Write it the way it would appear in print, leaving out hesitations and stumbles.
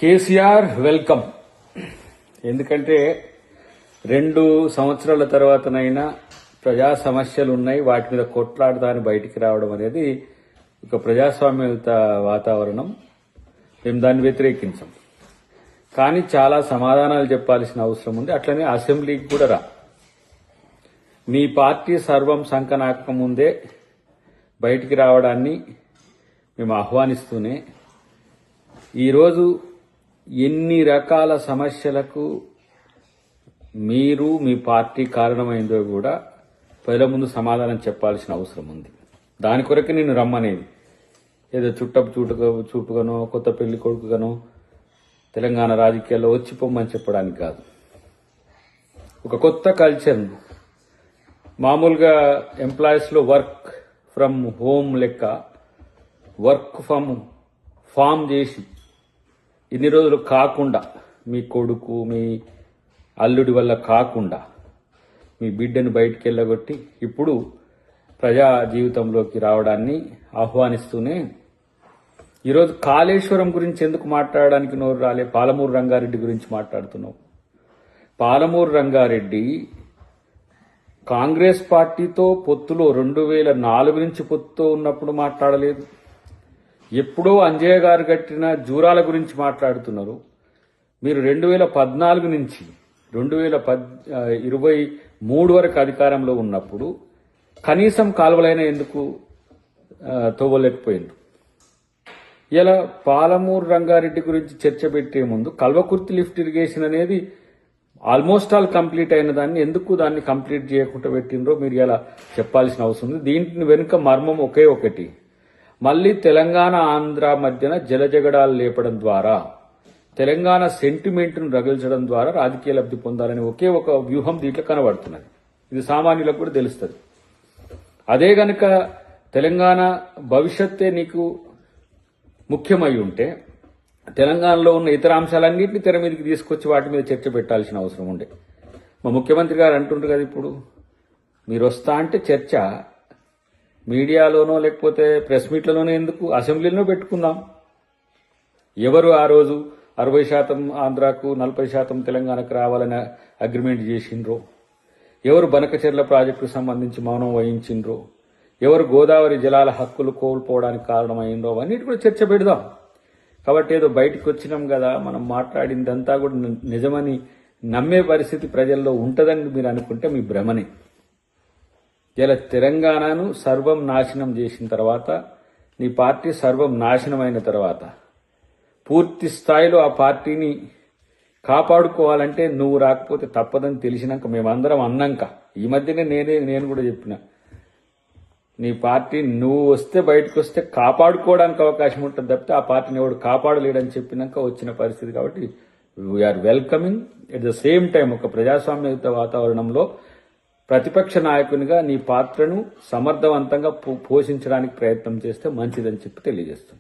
KCR welcome. ఎందుకంటే 2 సంవత్సరాల తర్వాతనైనా ప్రజా సమస్యలు ఉన్నాయి, వాటి మీద కొట్లాడదాని బయటికి రావడం అనేది ఒక ప్రజాస్వామ్యయుత వాతావరణం. మేము దాన్ని వ్యతిరేకించాం, కానీ చాలా సమాధానాలు చెప్పాల్సిన అవసరం ఉంది. అట్లనే అసెంబ్లీకి కూడా రా. మీ పార్టీ సర్వం సంకనాక ముందే బయటికి రావడాన్ని మేము ఆహ్వానిస్తూనే ఈరోజు ఎన్ని రకాల సమస్యలకు మీరు మీ పార్టీ కారణమైందో కూడా ప్రజల ముందు సమాధానం చెప్పాల్సిన అవసరం ఉంది. దాని కొరకే నేను రమ్మనేది. ఏదో చూపుగానో కొత్త పెళ్లి కొడుకుగానో తెలంగాణ రాజకీయాల్లో వచ్చి పొమ్మని చెప్పడానికి కాదు. ఒక కొత్త కల్చర్, మామూలుగా ఎంప్లాయీస్లో వర్క్ ఫ్రమ్ హోమ్ లెక్క వర్క్ ఫ్రమ్ ఫామ్ చేసి ఇన్ని రోజులు కాకుండా, మీ కొడుకు మీ అల్లుడి వల్ల కాకుండా మీ బిడ్డను బయటికి వెళ్ళగొట్టి ఇప్పుడు ప్రజా జీవితంలోకి రావడాన్ని ఆహ్వానిస్తూనే ఈరోజు కాళేశ్వరం గురించి ఎందుకు మాట్లాడడానికి నోరు రాలే? పాలమూరు రంగారెడ్డి గురించి మాట్లాడుతున్నావు. పాలమూరు రంగారెడ్డి కాంగ్రెస్ పార్టీతో పొత్తులో 2004 నుంచి పొత్తుతో ఉన్నప్పుడు మాట్లాడలేదు. ఎప్పుడో అంజయ్య గారు కట్టిన జూరాల గురించి మాట్లాడుతున్నారు. మీరు 2014 నుంచి 2023 వరకు అధికారంలో ఉన్నప్పుడు కనీసం కాలువలైనా ఎందుకు తవ్వలేకపోయింది? ఇలా పాలమూరు రంగారెడ్డి గురించి చర్చ పెట్టే ముందు కల్వకుర్తి లిఫ్ట్ ఇరిగేషన్ అనేది ఆల్మోస్ట్ ఆల్ కంప్లీట్ అయిన దాన్ని ఎందుకు దాన్ని కంప్లీట్ చేయకుండా పెట్టినరో మీరు ఇలా చెప్పాల్సిన అవసరం ఉంది. దీంట్లో వెనుక మర్మం ఒకే ఒకటి, మళ్ళీ తెలంగాణ ఆంధ్ర మధ్యన జలజగడాలు లేపడం ద్వారా, తెలంగాణ సెంటిమెంట్ను రగిల్చడం ద్వారా రాజకీయ లబ్ధి పొందాలని ఒకే ఒక వ్యూహం దీంట్లో కనబడుతున్నది. ఇది సామాన్యులకు కూడా తెలుస్తుంది. అదే గనక తెలంగాణ భవిష్యత్తే నీకు ముఖ్యమై ఉంటే తెలంగాణలో ఉన్న ఇతర అంశాలన్నింటినీ తెర మీదకి తీసుకొచ్చి వాటి మీద చర్చ పెట్టాల్సిన అవసరం ఉండే. మా ముఖ్యమంత్రి గారు అంటుండ్రు కదా, ఇప్పుడు మీరు వస్తా అంటే చర్చ మీడియాలోనో లేకపోతే ప్రెస్ మీట్లలోనో ఎందుకు, అసెంబ్లీలో పెట్టుకుందాం. ఎవరు ఆ రోజు 60% ఆంధ్రాకు 40% తెలంగాణకు రావాలని అగ్రిమెంట్ చేసిండ్రో, ఎవరు బనకచెర్ల ప్రాజెక్టుకు సంబంధించి మౌనం వహించిండ్రో, ఎవరు గోదావరి జలాల హక్కులు కోల్పోవడానికి కారణమైందో అన్నిటి కూడా చర్చ పెడదాం. కాబట్టి ఏదో బయటకు వచ్చినాం కదా, మనం మాట్లాడిందంతా కూడా నిజమని నమ్మే పరిస్థితి ప్రజల్లో ఉంటుందని మీరు అనుకుంటే మీ భ్రమనే. ఇలా తెలంగాణను సర్వం నాశనం చేసిన తర్వాత, నీ పార్టీ సర్వం నాశనం అయిన తర్వాత పూర్తి స్థాయిలో ఆ పార్టీని కాపాడుకోవాలంటే నువ్వు రాకపోతే తప్పదని తెలిసినాక, మేమందరం అన్నాక, ఈ మధ్యనే నేను కూడా చెప్పిన, నీ పార్టీ నువ్వు వస్తే బయటకు వస్తే కాపాడుకోవడానికి అవకాశం ఉంటుంది తప్పితే ఆ పార్టీని ఎవడు కాపాడలేడని చెప్పినాక వచ్చిన పరిస్థితి. కాబట్టి we are welcoming. At the same time ఒక ప్రజాస్వామ్యయుత వాతావరణంలో ప్రతిపక్ష నాయకునిగా నీ పాత్రను సమర్థవంతంగా పోషించడానికి ప్రయత్నం చేస్తే మంచిదని చెప్పి తెలియజేస్తుంది.